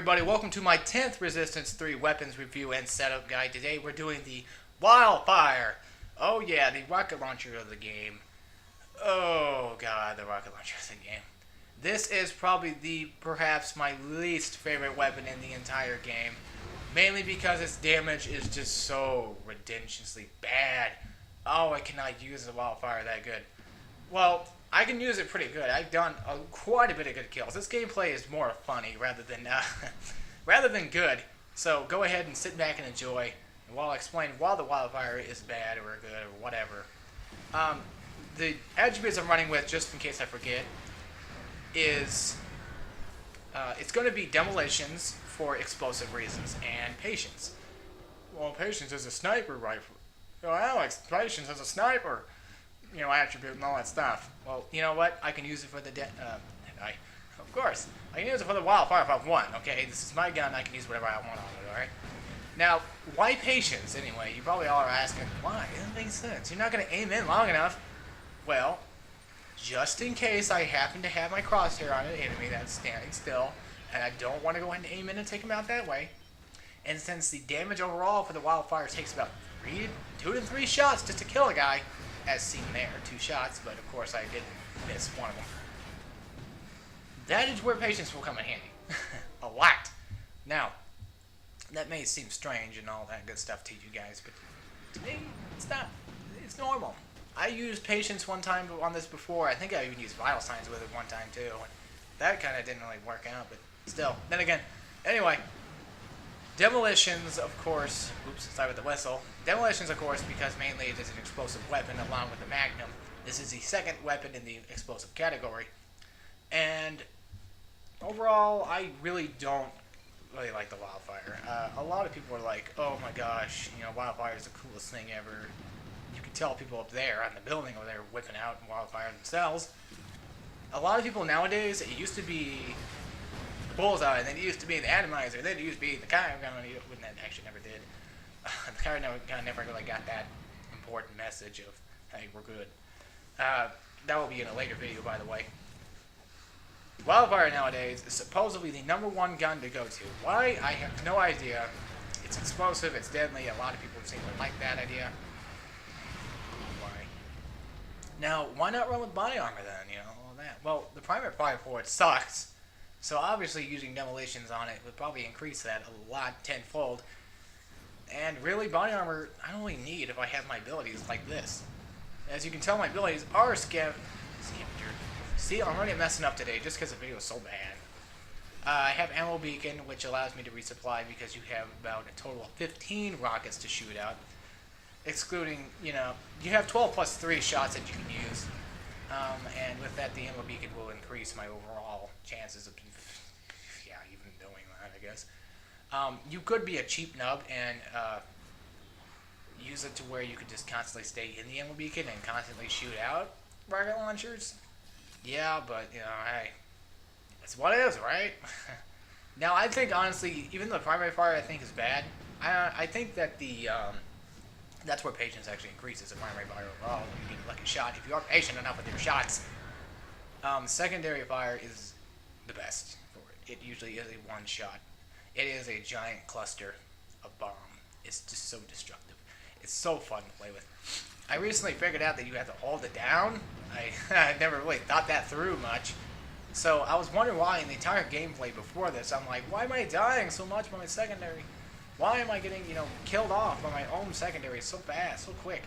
everybody? Welcome to my 10th Resistance 3 weapons review and setup guide. Today we're doing the Wildfire. Oh yeah, the rocket launcher of the game. Oh god, the rocket launcher of the game. This is probably perhaps my least favorite weapon in the entire game. Mainly because its damage is just so ridiculously bad. Oh, I cannot use the Wildfire that good. Well, I can use it pretty good. I've done quite a bit of good kills. This gameplay is more funny rather than rather than good. So go ahead and sit back and enjoy. And while I explain why the Wildfire is bad or good or whatever, the attributes I'm running with, just in case I forget, is it's going to be Demolitions for explosive reasons and Patience. Well, Patience is a sniper rifle. Oh, Alex, Patience is a sniper. You know, attribute and all that stuff. Well, you know what? I can use it for the of course. I can use it for the Wildfire if I want, okay? This is my gun. I can use whatever I want on it, alright? Now, why Patience, anyway? You probably all are asking, why? It doesn't make sense. You're not going to aim in long enough. Well, just in case I happen to have my crosshair on an enemy that's standing still, and I don't want to go ahead and aim in and take him out that way, and since the damage overall for the Wildfire takes about 2 to 3 shots just to kill a guy, as seen there, 2 shots, but of course I didn't miss one of them. That is where Patience will come in handy. A lot. Now, that may seem strange and all that good stuff to you guys, but to me, it's not. It's normal. I used Patience one time on this before. I think I even used Vital Signs with it one time too. And that kind of didn't really work out, but still. Then again, anyway, Demolitions, of course, oops, sorry with the whistle. Demolitions, of course, because mainly it is an explosive weapon along with the Magnum. This is the second weapon in the explosive category. And overall, I really don't really like the Wildfire. A lot of people are like, oh my gosh, you know, Wildfire is the coolest thing ever. You can tell people up there on the building over there whipping out Wildfire themselves. A lot of people nowadays, it used to be Bullseye, and then it used to be the Atomizer, then it used to be the Kyro gun, when that actually never did. The Kyro gun never really got that important message of, hey, we're good. That will be in a later video, by the way. Wildfire nowadays is supposedly the #1 gun to go to. Why? I have no idea. It's explosive, it's deadly, a lot of people seem to like that idea. Why? Now, why not run with body armor then, you know, all that? Well, the primary fire for it sucks. So obviously using Demolitions on it would probably increase that a lot, tenfold. And really, body armor, I don't really need if I have my abilities like this. As you can tell, my abilities are scavenger. See, I'm already messing up today just because the video is so bad. I have Ammo Beacon, which allows me to resupply because you have about a total of 15 rockets to shoot out. Excluding, you know, you have 12 plus 3 shots that you can use. And with that, the Ammo Beacon will increase my overall chances of, yeah, even doing that, I guess. You could be a cheap nub and use it to where you could just constantly stay in the Ammo Beacon and constantly shoot out rocket launchers. Yeah, but, you know, hey, it's what it is, right? Now, I think, honestly, even though the primary fire I think is bad, I think that that's where Patience actually increases the primary fire overall. You get a lucky shot if you are patient enough with your shots. Secondary fire is the best for it. It usually is a one shot. It is a giant cluster of bomb. It's just so destructive. It's so fun to play with. I recently figured out that you have to hold it down. I never really thought that through much. So I was wondering why in the entire gameplay before this, I'm like, why am I dying so much by my secondary? Why am I getting, you know, killed off by my own secondary so fast, so quick?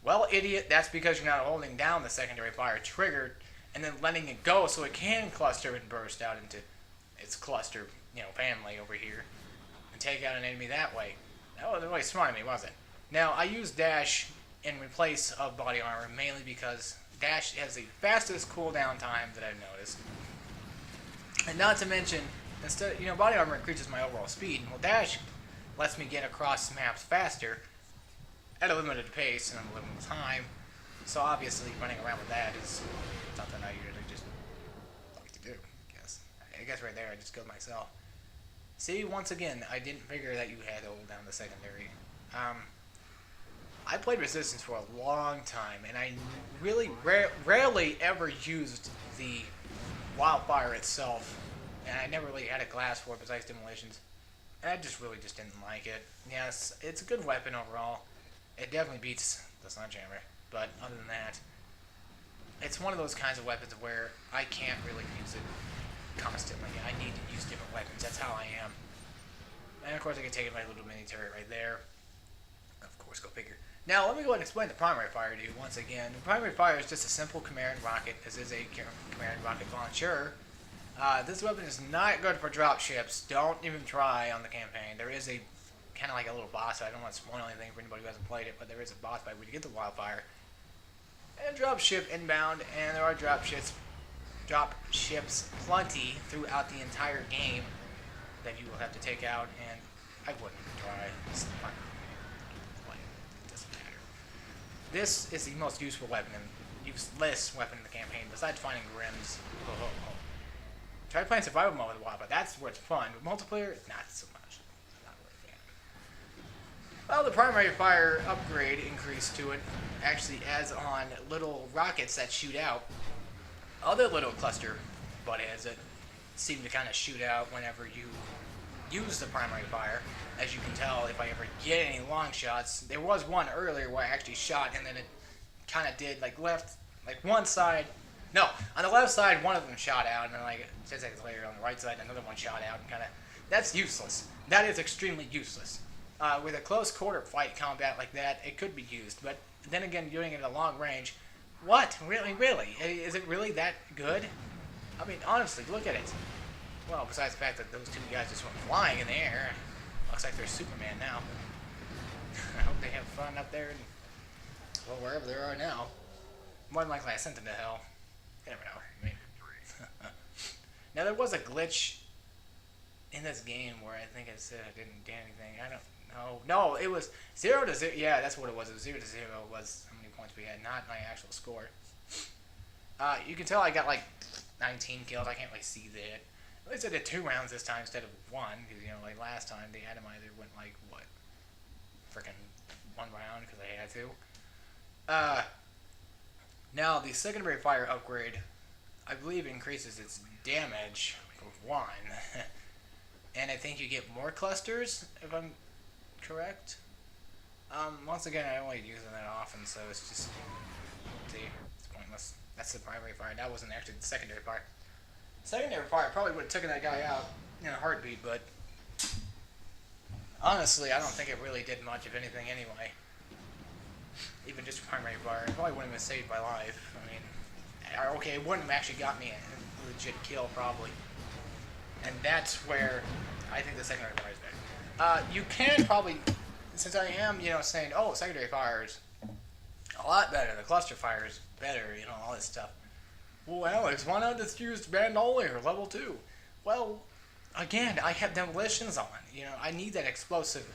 Well, idiot, that's because you're not holding down the secondary fire triggered and then letting it go so it can cluster and burst out into its cluster, you know, family over here and take out an enemy that way. That wasn't really smart of me, was it? Now, I use Dash in place of body armor mainly because Dash has the fastest cooldown time that I've noticed. And not to mention, instead, you know, body armor increases my overall speed. Well, Dash lets me get across maps faster at a limited pace and a limited time. So obviously, running around with that is something I usually just like to do. I guess right there, I just killed myself. See, once again, I didn't figure that you had to hold down the secondary. I played Resistance for a long time, and I really rarely ever used the Wildfire itself and I never really had a class for it besides Demolitions. And I just really just didn't like it. Yes, it's a good weapon overall. It definitely beats the Sledgehammer, but other than that, it's one of those kinds of weapons where I can't really use it constantly. I need to use different weapons. That's how I am. And of course I can take my little mini turret right there. Of course, go figure. Now let me go ahead and explain the primary fire to you once again. The primary fire is just a simple Chimerian rocket. This is a Chimerian rocket launcher. This weapon is not good for drop ships. Don't even try on the campaign. There is a kind of like a little boss fight. I don't want to spoil anything for anybody who hasn't played it, but there is a boss fight where you get the Wildfire and drop ship inbound, and there are drop ships plenty throughout the entire game that you will have to take out, and I wouldn't try. It's fine. It doesn't matter. This is the most useful weapon and useless weapon in the campaign, besides finding Grims. Try playing survival mode with a while, but that's where it's fun. With multiplayer, not so much. I'm not really a fan. Well, the primary fire upgrade increase to it actually adds on little rockets that shoot out other little cluster buttheads that seem to kind of shoot out whenever you use the primary fire. As you can tell, if I ever get any long shots, there was one earlier where I actually shot and then it kind of did like left, like one side. No, on the left side, one of them shot out, and then like 10 seconds later on the right side, another one shot out, and kind of, that's useless. That is extremely useless. With a close quarter fight combat like that, it could be used, but then again, doing it at a long range, what? Really? Is it really that good? I mean, honestly, look at it. Well, besides the fact that those two guys just went flying in the air, looks like they're Superman now. I hope they have fun up there, and, well, wherever they are now. More than likely, I sent them to hell. You never know. I mean, now, there was a glitch in this game where I think it said I didn't do anything. I don't know. No, it was 0 to 0. Yeah, that's what it was. It was 0 to 0 was how many points we had, not my actual score. You can tell I got like 19 kills. I can't really see that. At least I did 2 rounds this time instead of 1, because, you know, like last time, the atomizer went like, what? Freaking 1 round, because I had to. Now, the secondary fire upgrade, I believe, increases its damage for 1. And I think you get more clusters, if I'm correct. Once again, I don't like using that often, so it's just, see, it's pointless. That's the primary fire. That wasn't actually the secondary fire. Secondary fire probably would have taken that guy out in a heartbeat, but honestly, I don't think it really did much, if anything, anyway. Even just primary fire, it probably wouldn't have saved my life. I mean, okay, it wouldn't have actually got me a legit kill, probably. And that's where I think the secondary fire is better. You can probably, since I am, you know, saying, oh, secondary fire is a lot better, the cluster fire is better, you know, all this stuff. Well, Alex, why not just use band only or level 2? Well, again, I have demolitions on. You know, I need that explosive,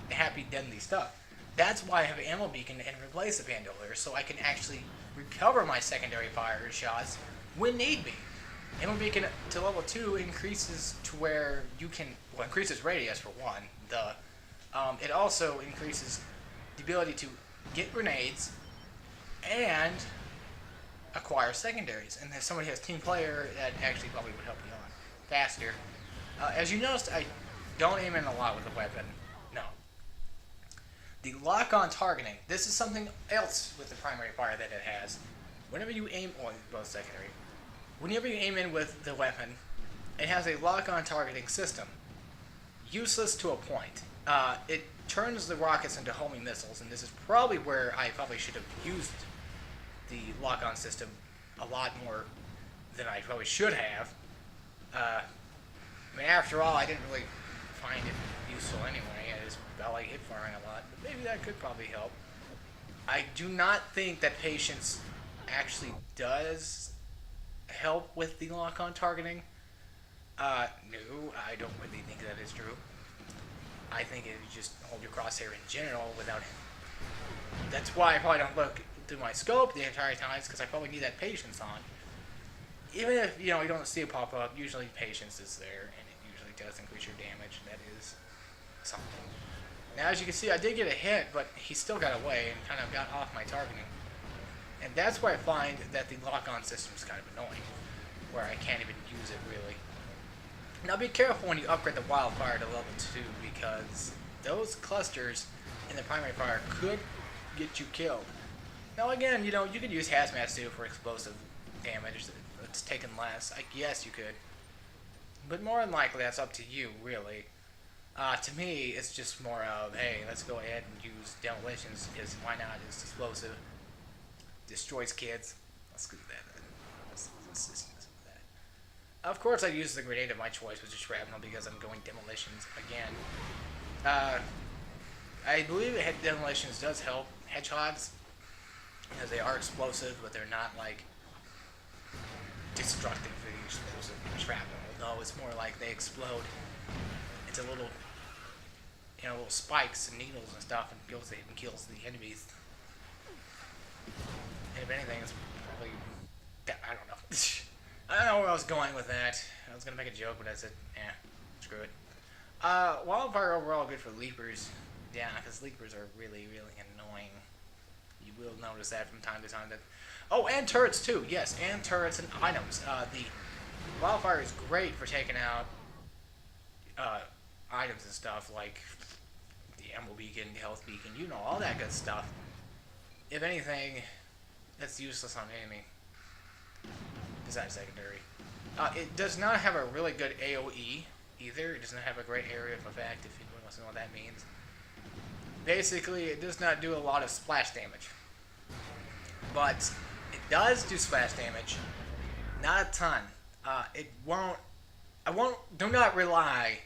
happy, deadly stuff. That's why I have ammo beacon and replace the bandolier, so I can actually recover my secondary fire shots when need be. Ammo beacon to level 2 increases to where you can, well, increases radius for 1. It also increases the ability to get grenades and acquire secondaries. And if somebody has team player, that actually probably would help you on faster. As you noticed, I don't aim in a lot with the weapon. No. The lock-on targeting. This is something else with the primary fire that it has. Whenever you aim, well, both secondary. Whenever you aim in with the weapon, it has a lock-on targeting system. Useless to a point. It turns the rockets into homing missiles, and this is probably where I probably should have used the lock-on system a lot more than I probably should have. I mean, after all, I didn't really find it useful anyway. I just felt like hip firing a lot, but maybe that could probably help. I do not think that patience actually does help with the lock-on targeting. No, I don't really think that is true. I think if you just hold your crosshair in general without... That's why I probably don't look through my scope the entire time, because I probably need that patience on. Even if, you know, you don't see it pop up, usually patience is there, and it usually does increase your damage. That is something. Now, as you can see, I did get a hit, but he still got away and kind of got off my targeting. And that's where I find that the lock-on system is kind of annoying, where I can't even use it, really. Now be careful when you upgrade the Wildfire to level 2 because those clusters in the primary fire could get you killed. Now again, you could use Hazmat Suit for explosive damage that's taken less. I guess you could. But more than likely, that's up to you, really. To me, it's just more of, hey, let's go ahead and use Demolitions, because why not? It's explosive. Destroys kids. Let's do that then. Let's just use that. Of course, I use the grenade of my choice, which is Shrapnel, because I'm going Demolitions again. I believe Demolitions does help hedgehogs, because they are explosive, but they're not, like, destructive for the explosive shrapnel. No, it's more like they explode into little, little spikes and needles and stuff, and kills the enemies. And if anything, it's probably, I don't know. I don't know where I was going with that. I was gonna make a joke, but I said, screw it. Wildfire overall good for leapers. Yeah, because leapers are really, really annoying. You will notice that from time to time. Oh, and turrets too. Yes, and turrets and items. The Wildfire is great for taking out items and stuff like the ammo beacon, the health beacon, all that good stuff. If anything, that's useless on enemy. Besides secondary. It does not have a really good AoE either. It does not have a great area of effect, if anyone wants to know what that means. Basically, it does not do a lot of splash damage. But it does do splash damage. Not a ton. Do not rely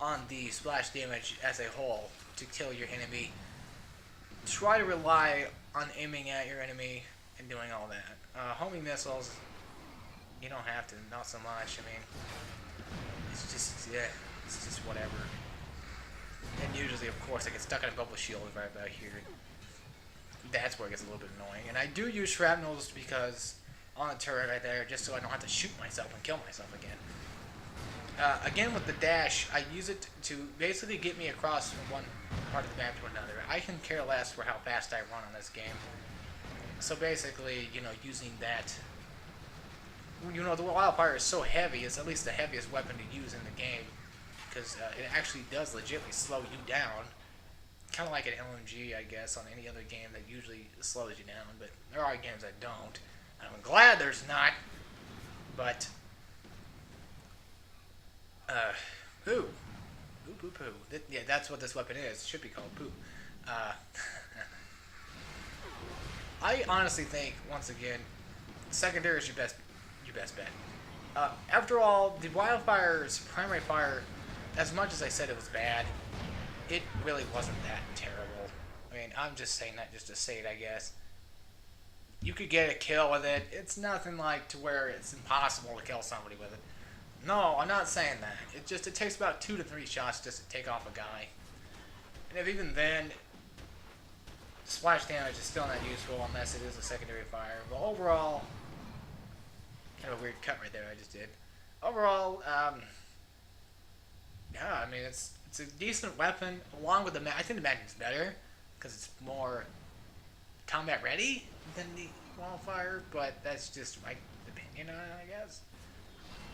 on the splash damage as a whole to kill your enemy. Try to rely on aiming at your enemy and doing all that. Homing missiles, you don't have to, not so much. I mean, it's just whatever. And usually, of course, I get stuck on a bubble shield right about here. That's where it gets a little bit annoying. And I do use shrapnels because on the turret right there, just so I don't have to shoot myself and kill myself again. Again, with the dash, I use it to basically get me across from one part of the map to another. I can care less for how fast I run on this game. So basically, using that, the Wildfire is so heavy, it's at least the heaviest weapon to use in the game. Because it actually does legitimately slow you down. Kind of like an LMG, I guess, on any other game that usually slows you down. But there are games that don't. I'm glad there's not. But, poo. Poo. Yeah, that's what this weapon is. It should be called poo. I honestly think, once again, secondary is your best bet. After all, the Wildfire's primary fire, as much as I said it was bad, it really wasn't that terrible. I mean, I'm just saying that just to say it, I guess. You could get a kill with it. It's nothing like to where it's impossible to kill somebody with it. No, I'm not saying that. It takes about 2 to 3 shots just to take off a guy. And if even then, splash damage is still not useful unless it is a secondary fire. But overall, kind of a weird cut right there I just did. Overall, yeah, I mean, it's a decent weapon, along with the I think the Magnum's better, because it's more combat ready than the Wildfire, but that's just my opinion on it, I guess.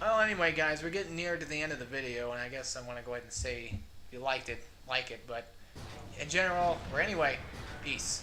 Well, anyway, guys, we're getting near to the end of the video, and I guess I want to go ahead and say if you liked it, like it, but in general, or anyway, peace.